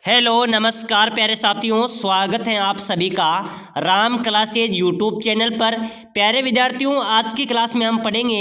Hello नमस्कार प्यारे साथियों, स्वागत है आप सभी का राम क्लासेज यूट्यूब चैनल पर। प्यारे विद्यार्थियों, आज की क्लास में हम पढ़ेंगे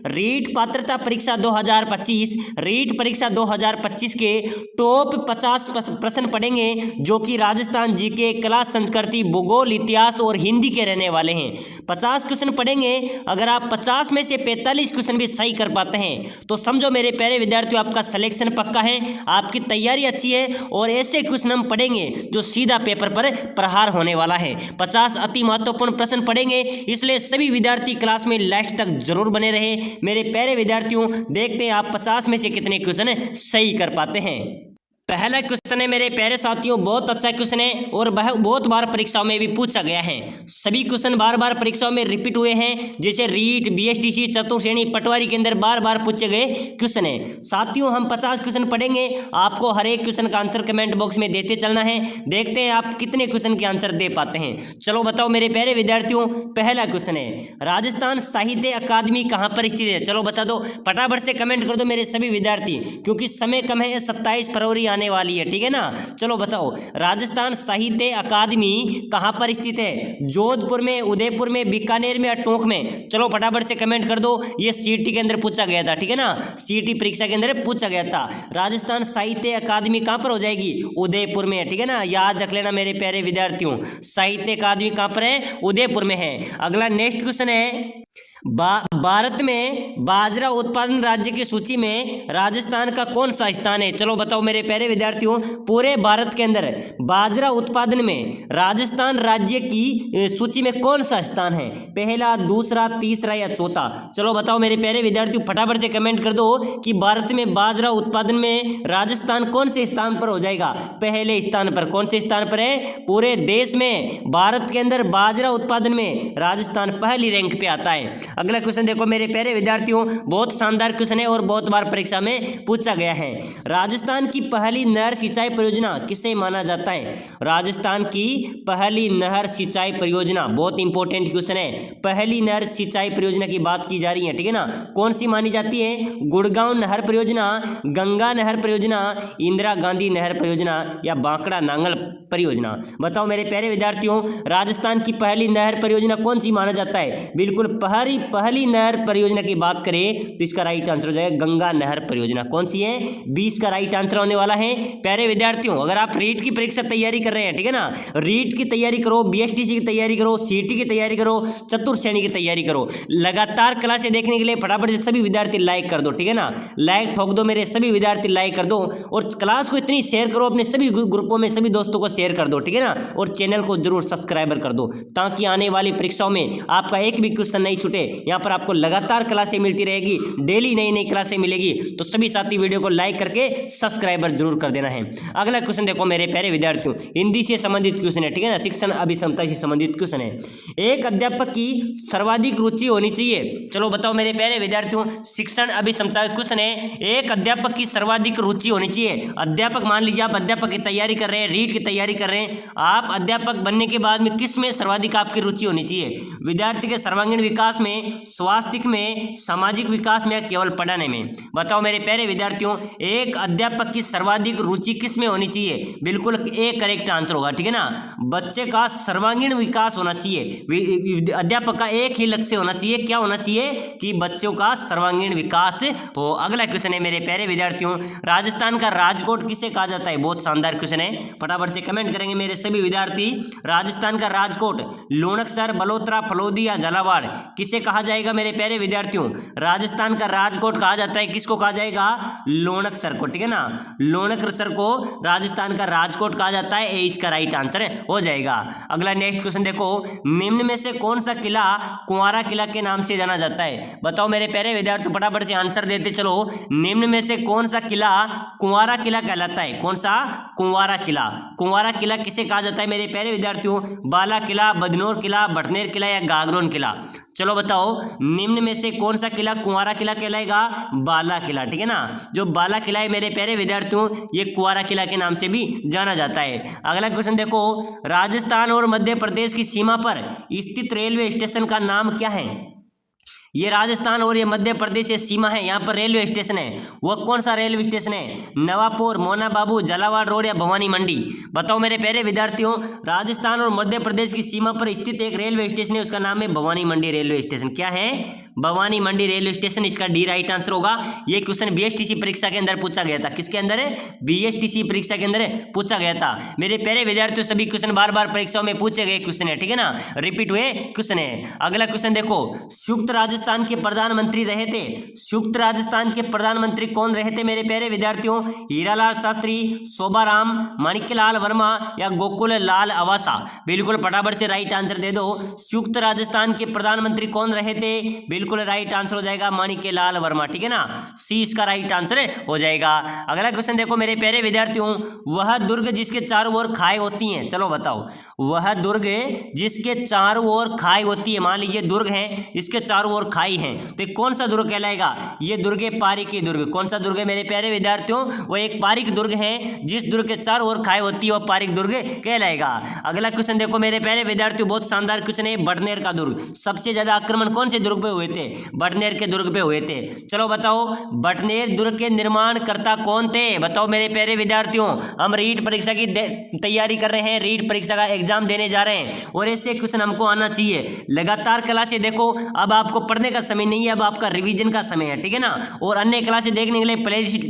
रीट पात्रता परीक्षा 2025 रीट परीक्षा 2025 के टॉप 50 प्रश्न पढ़ेंगे, जो कि राजस्थान जीके, कला, संस्कृति, भूगोल, इतिहास और हिंदी के रहने वाले हैं। 50 क्वेश्चन पढ़ेंगे। अगर आप 50 में से 45 क्वेश्चन भी सही कर पाते हैं तो समझो मेरे प्यारे विद्यार्थियों, आपका सिलेक्शन पक्का है, आपकी तैयारी अच्छी है और ऐसे क्वेश्चन हम पढ़ेंगे जो सीधा पेपर पर प्रहार होने वाला है। 50 अति महत्वपूर्ण प्रश्न पढ़ेंगे, इसलिए सभी विद्यार्थी क्लास में लास्ट तक जरूर बने रहे। मेरे प्यारे विद्यार्थियों, देखते हैं आप 50 में से कितने क्वेश्चन सही कर पाते हैं। पहला क्वेश्चन है मेरे प्यारे साथियों, बहुत अच्छा क्वेश्चन है और बहुत बार परीक्षाओं में भी पूछा गया है। सभी क्वेश्चन बार बार परीक्षाओं में रिपीट हुए हैं, जैसे रीट, बीएसटीसी, चतुर्थ श्रेणी, पटवारी के अंदर बार बार पूछे गए क्वेश्चन है। साथियों, हम 50 क्वेश्चन पढ़ेंगे, आपको हर एक क्वेश्चन का आंसर कमेंट बॉक्स में देते चलना है। देखते हैं आप कितने क्वेश्चन के आंसर दे पाते हैं। चलो बताओ मेरे प्यारे विद्यार्थियों, पहला क्वेश्चन है, राजस्थान साहित्य अकादमी कहाँ पर स्थित है? चलो बता दो, फटाफट से कमेंट कर दो मेरे सभी विद्यार्थी, क्योंकि समय कम है, 27 फरवरी आने वाली है, ठीक है ना। चलो बताओ, राजस्थान साहित्य अकादमी कहां पर स्थित है? जोधपुर में, उदयपुर में, बीकानेर में या टोंक में? चलो फटाफट से कमेंट कर दो। ये सीटी के अंदर पूछा गया था, ठीक है ना, सीटी परीक्षा के अंदर पूछा गया था। राजस्थान साहित्य अकादमी कहां पर हो जाएगी? उदयपुर में, ठीक है ना, याद रख लेना मेरे प्यारे विद्यार्थियों। साहित्य अकादमी कहां पर है? उदयपुर में है। अगला नेक्स्ट क्वेश्चन है, भारत में बाजरा उत्पादन राज्य की सूची में राजस्थान का कौन सा स्थान है? चलो बताओ मेरे प्यारे विद्यार्थियों, पूरे भारत के अंदर बाजरा उत्पादन में राजस्थान राज्य की सूची में कौन सा स्थान है? पहला, दूसरा, तीसरा या चौथा? चलो बताओ मेरे प्यारे विद्यार्थियों, फटाफट से कमेंट कर दो कि भारत में बाजरा उत्पादन में राजस्थान कौन से स्थान पर हो जाएगा? पहले स्थान पर। कौन से स्थान पर है? पूरे देश में भारत के अंदर बाजरा उत्पादन में राजस्थान पहली रैंक पे आता है। अगला क्वेश्चन देखो मेरे प्यारे विद्यार्थियों, बहुत शानदार क्वेश्चन है और बहुत बार परीक्षा में पूछा गया है। राजस्थान की पहली नहर सिंचाई परियोजना किसे माना जाता है? राजस्थान की पहली नहर सिंचाई परियोजना, बहुत इंपॉर्टेंट क्वेश्चन है। पहली नहर सिंचाई परियोजना की बात की जा रही है, ठीक है ना। कौन सी मानी जाती है? गुड़गांव नहर परियोजना, गंगा नहर परियोजना, इंदिरा गांधी नहर परियोजना या बांकड़ा नांगल परियोजना? बताओ मेरे प्यारे विद्यार्थियों, राजस्थान की पहली नहर परियोजना कौन सी माना जाता है? बिल्कुल पहली नहर परियोजना की बात करें तो इसका राइट आंसर हो जाएगा गंगा नहर परियोजना। कौन सी है? 20 का राइट आंसर होने वाला है। प्यारे विद्यार्थियों, अगर आप रीट की परीक्षा तैयारी कर रहे हैं, ठीक है ना, रीट की तैयारी करो, बीएसटीसी की तैयारी करो, सीटी की तैयारी करो, चतुर्थ श्रेणी की तैयारी करो। लगातार क्लासें देखने के लिए फटाफट से सभी विद्यार्थी लाइक कर दो, ठीक है ना, लाइक ठोक दो मेरे सभी विद्यार्थी, लाइक कर दो और क्लास को इतनी शेयर करो, अपने सभी ग्रुपों में सभी दोस्तों को शेयर कर दो, ठीक है ना, और चैनल को जरूर सब्सक्राइबर कर दो, ताकि आने वाली परीक्षाओं में आपका एक भी क्वेश्चन नहीं छूटे। यहाँ पर आपको लगातार क्लासें मिलती रहेगी, डेली नई नई क्लासें मिलेगी, तो सभी साथी वीडियो को लाइक करके सब्सक्राइबर जरूर कर देना है। अगला क्वेश्चन देखो मेरे प्यारे विद्यार्थियों, हिंदी से संबंधित क्वेश्चन है, ठीक है ना, शिक्षण अभिक्षमता से संबंधित क्वेश्चन है। एक अध्यापक की सर्वाधिक रुचि होनी चाहिए? चलो बताओ मेरे प्यारे विद्यार्थियों, शिक्षण अभिक्षमता क्वेश्चन है, एक अध्यापक की सर्वाधिक रुचि होनी चाहिए। अध्यापक, मान लीजिए आप अध्यापक की तैयारी कर रहे हैं, रीट की तैयारी कर रहे हैं, आप अध्यापक बनने के बाद में किस में सर्वाधिक आपकी रुचि होनी चाहिए? विद्यार्थी के सर्वांगीण विकास में, स्वास्थ्य में, सामाजिक विकास में, केवल पढ़ाने में? बताओ मेरे प्यारे विद्यार्थियों, एक अध्यापक की सर्वाधिक रुचि किस में होनी चाहिए? बिल्कुल एक करेक्ट आंसर होगा, ठीक है ना, बच्चे का सर्वांगीण विकास होना चाहिए। अध्यापक का एक ही लक्ष्य होना चाहिए, क्या होना चाहिए? कि बच्चों का सर्वांगीण विकास हो। अगला क्वेश्चन है मेरे प्यारे विद्यार्थियों, राजस्थान का राजकोट किसे कहा जाता है? बहुत शानदार क्वेश्चन है, फटाफट से कमेंट करेंगे मेरे सभी विद्यार्थी। राजस्थान का राजकोट लोणकसर, बलोत्रा, फलोदी या झालावाड़ किसे कहा जाएगा मेरे प्यारे विद्यार्थियों? राजस्थान का राजकोट कहा जाता है, किसको कहा जाएगा? लोणकसर को, ठीक है ना, लोणकसर को राजस्थान का राजकोट कहा जाता है। ए इसका राइट आंसर हो जाएगा। अगला नेक्स्ट क्वेश्चन देखो, निम्न में से कौन सा किला कुंवारा किला के नाम से जाना जाता है? बताओ मेरे प्यारे विद्यार्थियों, फटाफट से आंसर देते चलो। निम्न में से कौन सा किला कुंवारा किला कहलाता है? कौन सा? कुंवारा किला। कुंवारा किला किसे कहा जाता है मेरे प्यारे विद्यार्थियों? बाला किला, बदनौर किला, भटनेर किला या गागरोन किला? चलो बताओ, निम्न में से कौन सा किला कुंवारा किला कहलाएगा? बाला किला, ठीक है ना, जो बाला किला है मेरे प्यारे विद्यार्थियों, ये कुंवारा किला के नाम से भी जाना जाता है। अगला क्वेश्चन देखो, राजस्थान और मध्य प्रदेश की सीमा पर स्थित रेलवे स्टेशन का नाम क्या है? ये राजस्थान और ये मध्य प्रदेश से सीमा है, यहाँ पर रेलवे स्टेशन है। वह कौन सा रेलवे स्टेशन है? नवापुर, मोना बाबू, झालावाड़ रोड या भवानी मंडी? बताओ मेरे प्यारे विद्यार्थियों, राजस्थान और मध्य प्रदेश की सीमा पर स्थित एक रेलवे स्टेशन है, उसका नाम है भवानी मंडी रेलवे स्टेशन। क्या है? भवानी मंडी रेलवे स्टेशन। इसका डी राइट आंसर होगा। ये क्वेश्चन बीएसटीसी परीक्षा के अंदर पूछा गया था। किसके अंदर है? बीएसटीसी परीक्षा के अंदर पूछा गया था। मेरे प्यारे विद्यार्थियों, सभी क्वेश्चन बार बार परीक्षाओं में पूछे गए क्वेश्चन है, ठीक है ना, रिपीट हुए क्वेश्चन है। अगला क्वेश्चन देखो, संयुक्त राजस्थान के प्रधानमंत्री रहे थे। संयुक्त राजस्थान के प्रधानमंत्री कौन रहे थे मेरे प्यारे विद्यार्थियों? हीरालाल शास्त्री, शोभाराम, माणिक्यलाल वर्मा या गोकुल लाल अवासा? बिल्कुल फटाफट से राइट आंसर दे दो। संयुक्त राजस्थान के प्रधानमंत्री कौन रहे थे? बिल्कुल राइट आंसर हो जाएगा माणिक्यलाल वर्मा, ठीक है ना, सी इसका राइट आंसर हो जाएगा। अगला क्वेश्चन देखो मेरे प्यारे विद्यार्थियों, वह दुर्ग जिसके चारों ओर खाई होती हैं, चलो बताओ, वह दुर्ग जिसके चारों ओर खाई होती है, मान लीजिए दुर्ग है, इसके चारों ओर खाई है, तो कौन सा दुर्ग कहलाएगा? ये दुर्ग है पारिक दुर्ग। कौन सा दुर्ग है मेरे प्यारे विद्यार्थियों? वो एक पारिक दुर्ग है, जिस दुर्ग के चारों ओर खाई होती है वो पारिक दुर्ग कहलाएगा। अगला क्वेश्चन देखो मेरे प्यारे विद्यार्थियों, बहुत शानदार क्वेश्चन है, बड़नेर का दुर्ग। सबसे ज्यादा आक्रमण कौन से दुर्ग पे हुए थे? बड़नेर के दुर्ग पे हुए थे। चलो बताओ, बड़नेर दुर्ग के निर्माणकर्ता कौन थे? बताओ मेरे प्यारे विद्यार्थियों, हम रीट परीक्षा की तैयारी कर रहे हैं, रीट परीक्षा का एग्जाम देने जा रहे हैं और ऐसे क्वेश्चन हमको आना चाहिए। लगातार क्लासें देखो, अब आपको पढ़ने का समय नहीं है, अब आपका रिवीजन का समय है, ठीक है ना। और अन्य क्लासें देखने के लिए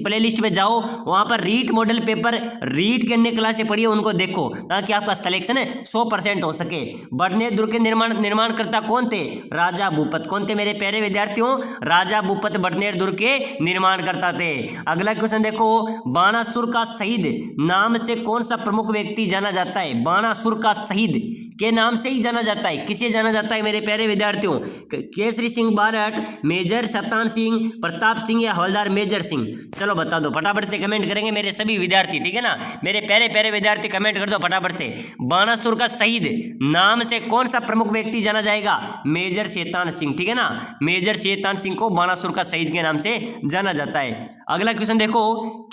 प्लेलिस्ट पे जाओ, वहां पर रीट मॉडल पेपर, रीट के अन्य क्लासें पढ़िए, उनको देखो, ताकि आपका सिलेक्शन 100% हो सके। बड़नेर दुर्ग के निर्माणकर्ता कौन थे? राजा भूपत। कौन थे मेरे प्यारे विद्यार्थियों? राजा भूपत बड़नेर दुर्ग के निर्माणकर्ता थे। अगला क्वेश्चन देखो, बाणासुर का शहीद नाम से कौन सा प्रमुख व्यक्ति जाना जाता है? बाणासुर का शहीद के नाम से ही जाना जाता है। किसे जाना जाता है मेरे प्यारे विद्यार्थियों? केसरी सिंह बारट, मेजर सत्तान सिंह, प्रताप सिंह या हवलदार मेजर सिंह? चलो बता दो, फटाफट से कमेंट करेंगे मेरे सभी विद्यार्थी, ठीक है ना। मेरे प्यारे प्यारे विद्यार्थी कमेंट कर दो फटाफट से। बाणासुर का शहीद नाम से कौन सा प्रमुख व्यक्ति जाना जाएगा? मेजर शैतान सिंह, ठीक है ना, मेजर शैतान सिंह को बाणासुर का शहीद के नाम से जाना जाता है। अगला क्वेश्चन देखो,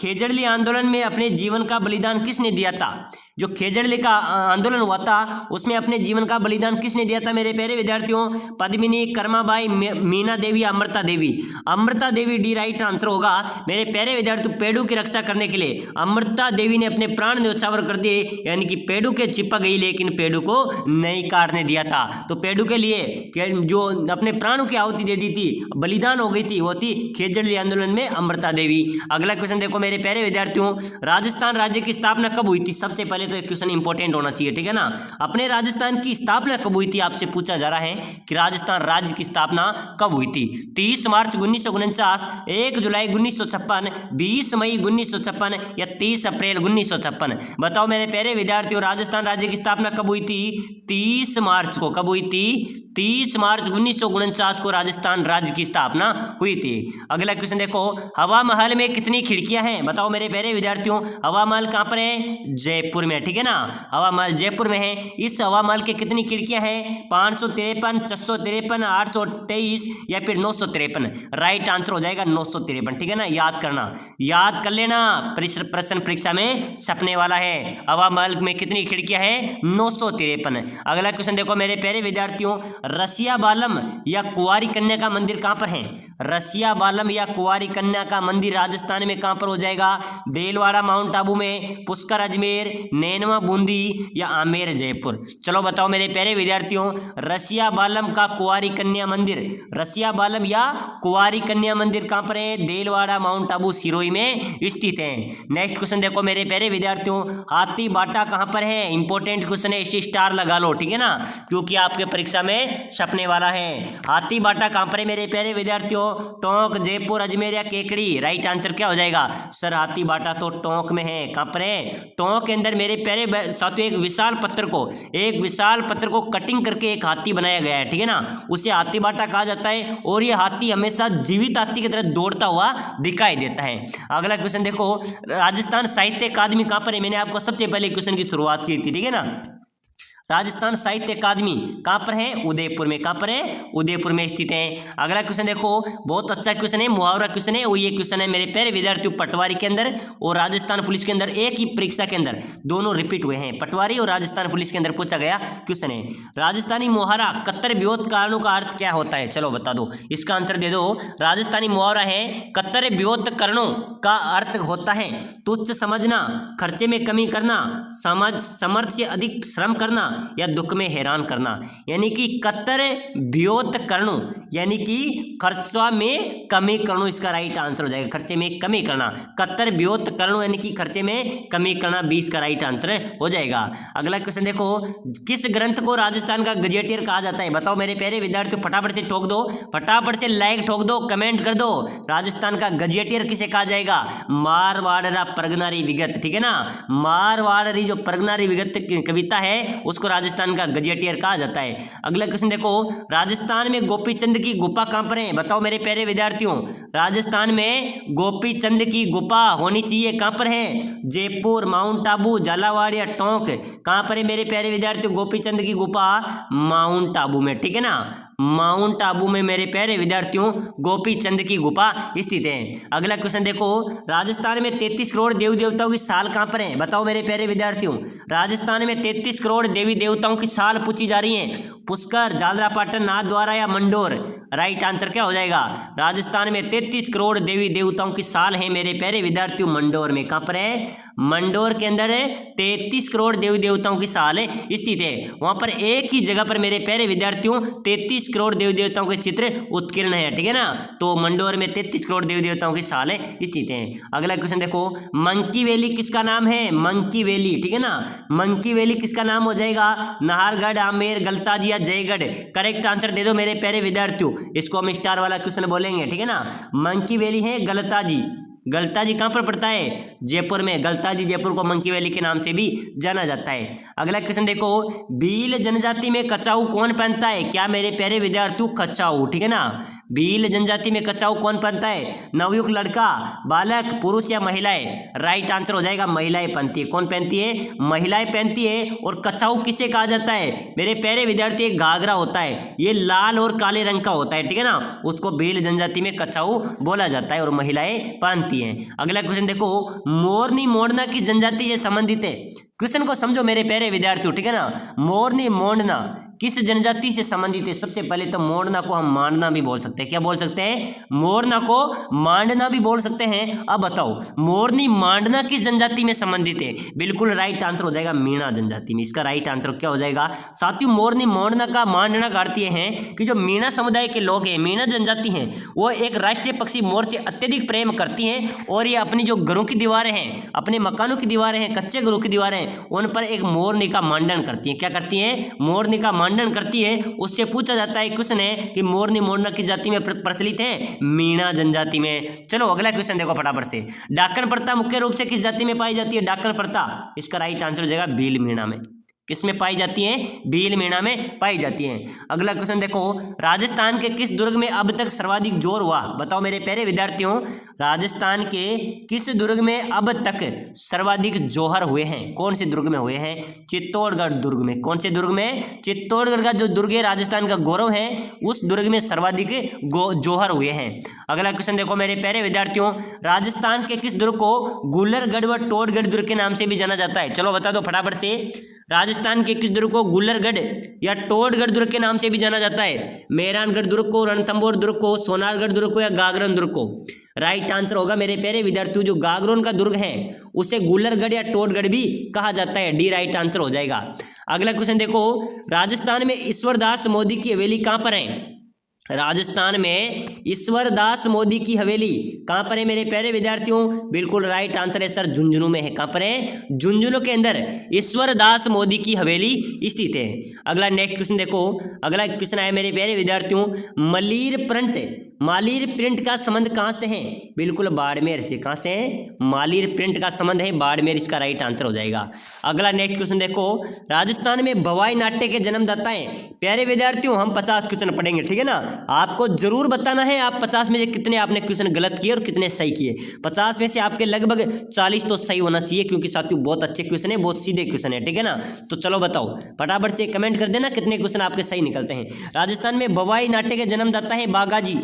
खेजड़ली आंदोलन में अपने जीवन का बलिदान किसने दिया था? जो खेजड़ली का आंदोलन हुआ था उसमें अपने जीवन का बलिदान किसने दिया था मेरे प्यारे विद्यार्थियों? Padmini, Karmabai, Meena Devi, Amrita Devi? Amrita Devi D right answer होगा मेरे प्यारे विद्यार्थियों। पेड़ों की रक्षा करने के लिए अमृता देवी ने अपने प्राण न्यौछावर कर दिए, यानी कि पेड़ों के चिपक गई लेकिन पेड़ों को नहीं काटने दिया था। तो पेड़ों के लिए जो अपने प्राणों की आहुति दे दी थी, बलिदान हो गई थी, वो थी खेजड़ली आंदोलन में अमृता देवी। अगला क्वेश्चन देखो मेरे प्यारे विद्यार्थियों, राजस्थान राज्य की स्थापना कब हुई थी? सबसे पहले तो एक क्वेश्चन इंपॉर्टेंट होना चाहिए, ठीक है ना। अपने राजस्थान की स्थापना कब हुई थी? आपसे पूछा जा रहा है कि राजस्थान राज्य की स्थापना कब हुई थी? 30 मार्च 1949, 1 जुलाई 1956, 20 मई 1956 या 30 अप्रैल 1956? बताओ मेरे प्यारे विद्यार्थियों, राजस्थान राज्य की स्थापना कब हुई थी? 30 मार्च को। कब हुई थी? 30 मार्च 1949 को राजस्थान राज्य की स्थापना हुई थी। अगला क्वेश्चन देखो, हवा महल में कितनी खिड़कियां हैं? बताओ मेरे प्यारे विद्यार्थियों, हवा महल कहां पर है? जयपुर में, ठीक है ना, हवा महल जयपुर में है। इस हवा महल के कितनी खिड़कियां हैं? 553, 653, 823 या फिर 953? राइट आंसर हो जाएगा 953, ठीक है ना, याद करना, याद कर लेना, प्रश्न परीक्षा में छपने वाला है। हवा महल में कितनी खिड़कियां हैं? 953। अगला क्वेश्चन देखो मेरे प्यारे विद्यार्थियों, रसिया बालम या कुंवारी कन्या का मंदिर कहां पर है? रसिया बालम या कुंवारी कन्या का मंदिर राजस्थान में कहां पर हो जाएगा? देलवाड़ा माउंट आबू में, पुष्कर अजमेर, नैनवा बूंदी या आमेर जयपुर? चलो बताओ मेरे प्यारे विद्यार्थियों, रसिया बालम का कुंवारी कन्या मंदिर, रसिया बालम या कुंवारी कन्या मंदिर कहां पर है? देलवाड़ा माउंट आबू सिरोही में स्थित है। नेक्स्ट क्वेश्चन देखो मेरे प्यारे विद्यार्थियों, हाथी बाटा कहां पर है? इंपॉर्टेंट क्वेश्चन है, इस स्टार लगा लो, ठीक है ना, क्योंकि आपके परीक्षा में छपने वाला है। हाथी बाटा कहां पर है मेरे प्यारे विद्यार्थियों? टोंक, जयपुर, अजमेर या केकड़ी? राइट आंसर क्या हो जाएगा? सर हाथी बाटा तो टोंक में है। कहां पर है? टोंक के अंदर मेरे प्यारे साथियों, एक विशाल पत्थर को कटिंग करके एक हाथी बनाया गया है, ठीक है ना, उसे हाथी बाटा कहा जाता है। और ये हाथी हमेशा जीवित हाथी की तरह दौड़ता हुआ दिखाई देता है। अगला क्वेश्चन देखो, राजस्थान साहित्य अकादमी कहां पर है? मैंने आपको सबसे पहले क्वेश्चन की शुरुआत की थी, ठीक है ना। राजस्थान साहित्य अकादमी कहाँ पर है? उदयपुर में। कहाँ पर है? उदयपुर में स्थित है। अगला क्वेश्चन देखो, बहुत अच्छा क्वेश्चन है, मुहावरा क्वेश्चन है। वो ये क्वेश्चन है मेरे प्यारे विद्यार्थियों, पटवारी के अंदर और राजस्थान पुलिस के अंदर एक ही परीक्षा के अंदर दोनों रिपीट हुए हैं। पटवारी और राजस्थान पुलिस के अंदर पूछा गया क्वेश्चन है। राजस्थानी मुहावरा कत्तर विरोध कारणों का अर्थ क्या होता है? चलो बता दो, इसका आंसर दे दो। राजस्थानी मुहावरा है कत्तर विरोध कारणों का अर्थ होता है तुच्छ समझना, खर्चे में कमी करना, समर्थ से अधिक श्रम करना या दुख में हैरान करना। यानी कि कत्तर व्योत करणु यानी कि खर्चा में कमी करणु इसका राइट आंसर हो जाएगा। खर्चे में कमी करना, कत्तर व्योत करणु यानी कि खर्चे में कमी करना 20 का राइट आंसर हो जाएगा। अगला क्वेश्चन देखो, किस ग्रंथ को राजस्थान का गजेटियर कहा जाता है? बताओ मेरे प्यारे विद्यार्थियों, फटाफट से ठोक दो, फटाफट से लाइक ठोक दो, कमेंट कर दो। राजस्थान का गजेटियर किसे कहा जाएगा? मारवाड़ परगनारी विगत, ठीक है ना। मारवाड़ी जो परगनारी विगत कविता है उसको राजस्थान का गजेटियर कहा जाता है। अगला क्वेश्चन देखो, राजस्थान में गोपीचंद की गुफा कहां पर है? बताओ मेरे प्यारे विद्यार्थियों, राजस्थान में गोपीचंद की गुफा होनी चाहिए कहां पर है? जयपुर, माउंट आबू, झालावाड़ या टोंक? कहां पर है मेरे प्यारे विद्यार्थियों गोपीचंद की गुफा? माउंट आबू में, ठीक है ना। माउंट आबू में मेरे प्यारे विद्यार्थियों गोपीचंद की गुफा स्थित है। अगला क्वेश्चन देखो, राजस्थान में 33 करोड़ देवी देवताओं की साल कहां पर है? बताओ मेरे प्यारे विद्यार्थियों, राजस्थान में 33 करोड़ देवी देवताओं की साल पूछी जा रही है। पुष्कर, झालरापाटन, नाथद्वारा या मंडोर? राइट आंसर क्या हो जाएगा? राजस्थान में 33 करोड़ देवी देवताओं की साल है मेरे प्यारे विद्यार्थियों मंडोर में। कहां पर है? मंडोर के अंदर 33 करोड़ देवी देवताओं की साल स्थित है। वहां पर एक ही जगह पर मेरे प्यारे विद्यार्थियों 33 करोड़ देवी देवताओं के चित्र उत्कीर्ण है, ठीक है ना। तो मंडोर में 33 करोड़ देवी देवताओं की साल स्थित है। अगला क्वेश्चन देखो, मंकी वैली किसका नाम है? मंकी वैली, ठीक है ना। मंकी वैली किसका नाम हो जाएगा? नाहरगढ़, आमेर, गलताजी या जयगढ़? करेक्ट आंसर दे दो मेरे प्यारे विद्यार्थियों, इसको हम स्टार वाला क्वेश्चन बोलेंगे, ठीक है ना। मंकी वैली है गलताजी। गलताजी कहाँ पर पड़ता है? जयपुर में। गलताजी जयपुर को मंकी वैली के नाम से भी जाना जाता है। अगला क्वेश्चन देखो, भील जनजाति में कचाऊ कौन पहनता है? क्या मेरे प्यारे विद्यार्थियों? कचाऊ, ठीक है ना। भील जनजाति में कचाऊ कौन पहनता है? नवयुवक लड़का, बालक, पुरुष या महिलाएं? राइट आंसर हो जाएगा महिलाएं पहनती है। कौन पहनती है? महिलाएं पहनती है। और कचाऊ किसे कहा जाता है मेरे प्यारे विद्यार्थी? एक घाघरा होता है, ये लाल और काले रंग का होता है, ठीक है ना। उसको भील जनजाति में कचाऊ बोला जाता है और महिलाएं पहनती हैं। अगला क्वेश्चन देखो, मोरनी मोड़ना किस जनजाति से संबंधित है? क्वेश्चन को समझो मेरे प्यारे विद्यार्थियों, ठीक है ना। मोरनी मोड़ना किस जनजाति से संबंधित है? सबसे पहले तो मोरना को हम मांडना भी बोल सकते हैं। क्या बोल सकते हैं? मोरना को मांडना भी बोल सकते हैं। अब बताओ, मोरनी मांडना किस जनजाति में संबंधित है? बिल्कुल राइट आंसर हो जाएगा मीणा जनजाति में। इसका राइट आंसर क्या हो जाएगा? साथियों, मोरनी मोड़ना का मांडना का अर्थ यह है कि जो मीणा समुदाय के लोग हैं, मीणा जनजाति हैं, वो एक राष्ट्रीय पक्षी मोर से अत्यधिक प्रेम करती हैं और ये अपनी जो घरों की दीवारें हैं, अपने मकानों की दीवारें हैं, कच्चे घरों की दीवारें हैं, उन पर एक मोरनी का मांडन करती है। क्या करती है? मोरनी का मांडन करती है। उससे पूछा जाता है, क्वेश्चन है कि मोरनी मोड़ना किस जाति में प्रचलित है? मीणा जनजाति में। चलो अगला क्वेश्चन देखो फटाफट से, डाकन प्रथा मुख्य रूप से किस जाति में पाई जाती है? डाकन प्रथा, इसका राइट आंसर हो जाएगा भील मीणा में। किसमें पाई जाती है? भील मीणा में पाई जाती है। अगला क्वेश्चन देखो, राजस्थान के किस दुर्ग में अब तक सर्वाधिक जोर हुआ? बताओ मेरे प्यारे विद्यार्थियों, राजस्थान के किस दुर्ग में अब तक सर्वाधिक जोहर हुए हैं? कौन से दुर्ग में हुए हैं? चित्तौड़गढ़ दुर्ग में। कौन से दुर्ग में? चित्तौड़गढ़ का जो दुर्ग है, राजस्थान का गौरव है, उस दुर्ग में सर्वाधिक जोहर हुए हैं। अगला क्वेश्चन देखो मेरे प्यारे विद्यार्थियों, राजस्थान के किस दुर्ग को गुल्लरगढ़ व टोडगढ़ दुर्ग के नाम से भी जाना जाता है? चलो बता दो फटाफट से, राजस्थान के किस दुर्ग को गुल्लरगढ़ या टोडगढ़ दुर्ग के नाम से भी जाना जाता है? मेहरानगढ़ दुर्ग को, रणथंभौर दुर्ग को, सोनारगढ़ दुर्ग को या गागरण दुर्ग को? राइट आंसर होगा मेरे प्यारे विद्यार्थियों, जो गागरोन का दुर्ग है उसे गुल्लरगढ़ या टोडगढ़ भी कहा जाता है। डी राइट आंसर हो जाएगा। अगला क्वेश्चन देखो, राजस्थान में ईश्वरदास मोदी की हवेली कहां पर है? राजस्थान में ईश्वरदास मोदी की हवेली कहां पर है मेरे प्यारे विद्यार्थियों? बिल्कुल राइट आंसर है सर, झुंझुनू में है। कहां पर है? झुंझुनू के अंदर ईश्वरदास मोदी की हवेली स्थित है। अगला नेक्स्ट क्वेश्चन देखो, अगला क्वेश्चन है मेरे प्यारे विद्यार्थियों, मालिर प्रिंट का संबंध कहां से है? बिल्कुल बाड़मेर से। कहां से है? मालिर प्रिंट का संबंध है बाड़मेर, इसका राइट आंसर हो जाएगा। अगला नेक्स्ट क्वेश्चन देखो, राजस्थान में भवाई नाट्य के जन्मदाता हैं। प्यारे विद्यार्थियों, हम 50 क्वेश्चन पढ़ेंगे, ठीक है ना। आपको जरूर बताना है आप 50 में से कितने आपने क्वेश्चन गलत किए और कितने सही किए। 50 में से आपके लगभग 40 तो सही होना चाहिए, क्योंकि साथियों बहुत अच्छे क्वेश्चन है, बहुत सीधे क्वेश्चन है, ठीक है ना। तो चलो बताओ, फटाफट से कमेंट कर देना कितने क्वेश्चन आपके सही निकलते हैं। राजस्थान में भवाई नाट्य के जन्मदाता है बागाजी।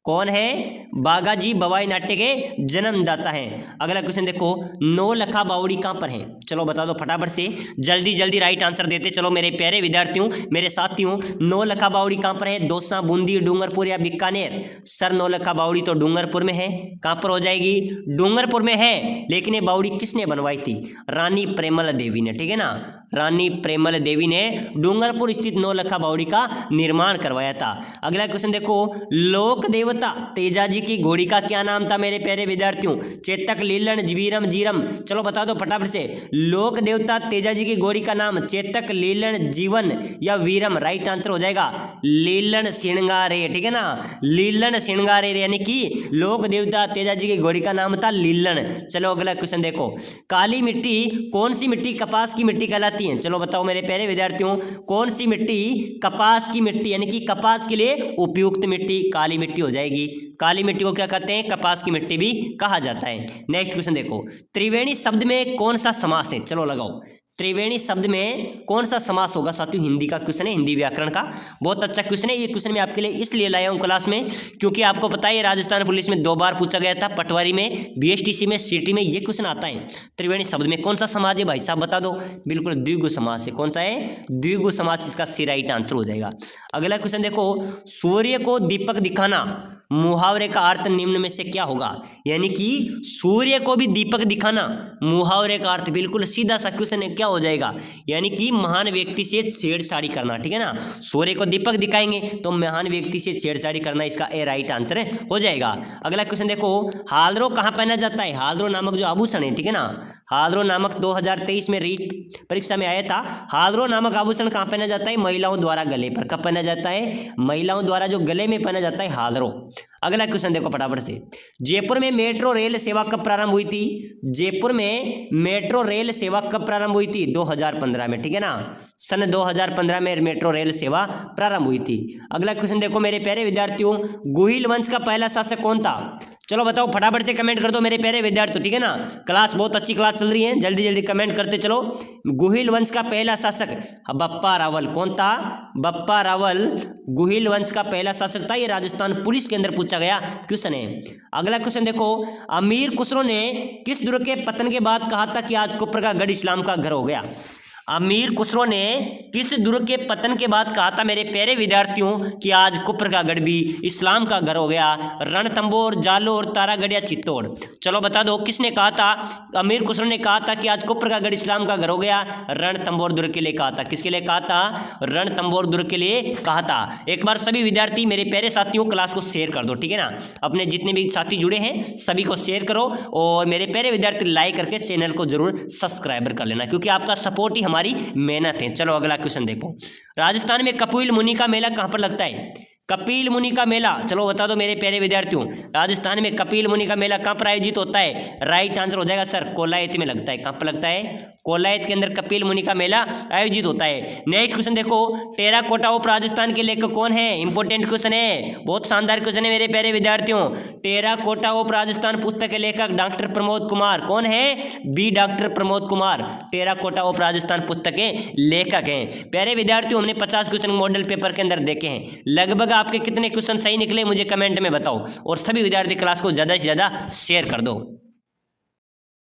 कौन है? बागाजी भवाई नाट्य के जन्मदाता है। अगला क्वेश्चन देखो, नौलखा बावड़ी कहाँ पर है? चलो बता दो फटाफट से, जल्दी जल्दी राइट आंसर देते चलो मेरे प्यारे विद्यार्थियों, मेरे साथियों। नौलखा बावड़ी कहाँ पर है? दौसा, बूंदी, डूंगरपुर या बीकानेर? सर नौलखा बावड़ी तो डूंगरपुर में है। कहाँ पर हो जाएगी? डूंगरपुर में है। लेकिन ये बावड़ी किसने बनवाई थी? रानी प्रेमल देवी ने, ठीक है ना। रानी प्रेमल देवी ने डूंगरपुर स्थित नौलखा बावड़ी का निर्माण करवाया था। अगला क्वेश्चन देखो, लोक देवता तेजाजी की घोड़ी का क्या नाम था मेरे प्यारे विद्यार्थियों? चेतक, लीलन, वीरम, जीरम? चलो बता दो फटाफट से। लोक देवता तेजाजी की घोड़ी का नाम चेतक, लीलन, जीवन या वीरम? राइट आंसर हो जाएगा लीलन सिंगारे, ठीक है ना। लीलन सिंगारे, यानी कि लोक देवता तेजाजी की घोड़ी का नाम था लीलन। चलो अगला क्वेश्चन देखो, काली मिट्टी कौन सी मिट्टी कपास की मिट्टी कहलाती है? चलो बताओ मेरे प्यारे विद्यार्थियों, कौन सी मिट्टी कपास की मिट्टी, यानी कि कपास के लिए उपयुक्त मिट्टी काली मिट्टी हो जाएगी। काली मिट्टी को क्या कहते हैं? कपास की मिट्टी भी कहा जाता है। नेक्स्ट क्वेश्चन देखो, त्रिवेणी शब्द में कौन सा समास है? चलो लगाओ, त्रिवेणी शब्द में कौन सा समास होगा? साथियों हिंदी का क्वेश्चन है, हिंदी व्याकरण का बहुत अच्छा क्वेश्चन है। ये क्वेश्चन मैं आपके लिए इसलिए लाया हूँ क्लास में, क्योंकि आपको पता है राजस्थान पुलिस में 2 बार पूछा गया था, पटवारी में, बीएसटीसी में, सिटी में ये क्वेश्चन आता है। त्रिवेणी शब्द में कौन सा समास है भाई साहब बता दो? बिल्कुल द्विगु समास है। कौन सा है? द्विगु समास, इसका सी राइट आंसर हो जाएगा। अगला क्वेश्चन देखो, सूर्य को दीपक दिखाना मुहावरे का अर्थ निम्न में से क्या होगा? यानी कि सूर्य को भी दीपक दिखाना मुहावरे का अर्थ, बिल्कुल सीधा सा क्वेश्चन है, क्या हो जाएगा? यानी कि महान व्यक्ति से छेड़छाड़ी करना, ठीक है ना। सूर्य को दीपक दिखाएंगे तो महान व्यक्ति से छेड़छाड़ी करना, इसका ए राइट आंसर हो जाएगा। अगला क्वेश्चन देखो, हालरो कहाँ पहना जाता है? हालरो नामक जो आभूषण है, ठीक है ना। हालरो नामक 2023 में रीट परीक्षा में आया था। हालरो नामक आभूषण कहाँ पहना जाता है? महिलाओं द्वारा गले पर। कब पहना जाता है? महिलाओं द्वारा जो गले में पहना जाता है हालरो। अगला क्वेश्चन देखो फटाफट से, जयपुर में मेट्रो रेल सेवा कब प्रारंभ हुई थी? जयपुर में मेट्रो रेल सेवा कब प्रारंभ हुई थी? 2015 में, ठीक है ना। सन 2015 में मेट्रो रेल सेवा प्रारंभ हुई थी। अगला क्वेश्चन देखो मेरे प्यारे विद्यार्थियों, गुहिल वंश का पहला शासक कौन था? चलो बताओ फटाफट से कमेंट कर दो मेरे प्यारे विद्यार्थियों, ठीक है ना। क्लास बहुत अच्छी क्लास चल रही है, जल्दी जल्दी कमेंट करते चलो। गुहिल वंश का पहला शासक बप्पा रावल। कौन था? बप्पा रावल गुहिल वंश का पहला शासक था। ये राजस्थान पुलिस के अंदर पूछा गया क्वेश्चन है। अगला क्वेश्चन देखो, अमीर खुसरो ने किस दुर्ग के पतन के बाद कहा था कि आज कुफर का गढ़ इस्लाम का घर हो गया? अमीर खुसरो ने किस दुर्ग के पतन के बाद कहा था मेरे प्यारे विद्यार्थियों कि आज कुफर का गढ़ भी इस्लाम का घर हो गया? रणथंबोर, जालोर, तारागढ़ या चित्तौड़? चलो बता दो किसने कहा था? अमीर खुसरो ने कहा था कि आज कुफर का गढ़ इस्लाम का घर हो गया। रणथंबोर दुर्ग के लिए कहा था। किसके लिए कहा था? रणथंबोर दुर्ग के लिए कहा था। एक बार सभी विद्यार्थी मेरे प्यारे साथियों क्लास को शेयर कर दो, ठीक है ना। अपने जितने भी साथी जुड़े हैं सभी को शेयर करो, और मेरे प्यारे विद्यार्थी लाइक करके चैनल को जरूर सब्सक्राइबर कर लेना, क्योंकि आपका सपोर्ट ही हमारी मेहनत है। चलो अगला क्वेश्चन देखो, राजस्थान में कपिल मुनि का मेला कहां पर लगता है? कपिल मुनि का मेला, चलो बता दो मेरे प्यारे विद्यार्थियों, राजस्थान में कपिल मुनि का मेला कहां पर आयोजित होता है? राइट आंसर हो जाएगा सर कोलायत में लगता है। कहां पर लगता है? कोलायत के अंदर कपिल मुनि का मेला आयोजित होता है। नेक्स्ट क्वेश्चन देखो, टेराकोटा ऑफ राजस्थान के लेखक कौन है? इंपोर्टेंट क्वेश्चन है, बहुत शानदार क्वेश्चन है मेरे प्यारे विद्यार्थियों। टेराकोटा ऑफ राजस्थान पुस्तक के लेखक डॉक्टर प्रमोद कुमार। कौन है? B doctor Pramod Kumar terracotta of Rajasthan पुस्तक के लेखक हैं। प्यारे विद्यार्थियों, हमने 50 क्वेश्चन मॉडल पेपर के अंदर देखे हैं। लगभग आपके कितने क्वेश्चन सही निकले मुझे कमेंट में बताओ, और सभी विद्यार्थी क्लास को ज़्यादा से ज़्यादा शेयर कर दो।